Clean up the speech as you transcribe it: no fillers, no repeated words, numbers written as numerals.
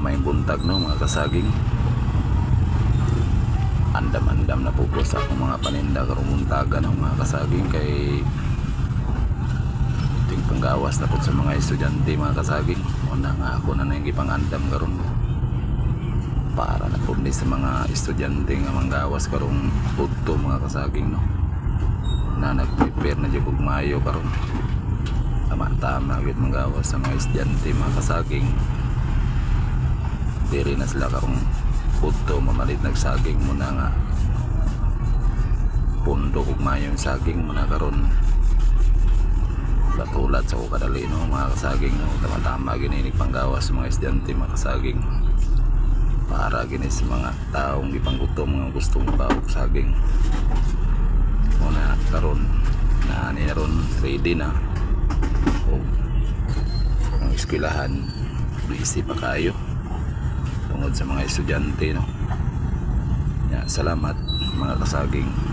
may buntag no mga kasaging. Andam-andam na po po sa akong mga paninda karong buntaga no mga kasaging, kay ting panggawas na po sa mga estudyante mga kasaging. Una nga ako na nang ipangandam karon para na po sa mga estudyante nga manggawas karong udto mga kasaging no, na nag-prepare na jud og Mayo karon. Tama-tama gid manggawas sa mga estudyante mga kasaging. Diri na sila karong udto mamalit nagsaging muna nga pundo ug Mayo yung saging muna karon. Katulad sa kadali no mga kasaging no, tama-tama gini panggawas sa mga estudyante mga kasaging, para gini sa mga taong gipanggutom nga gustong bawog saging. Muna karon na niron ready na o ang eskwelahan, busy pa kayo tungod sa mga estudyante no. Ya, salamat mga kasaging.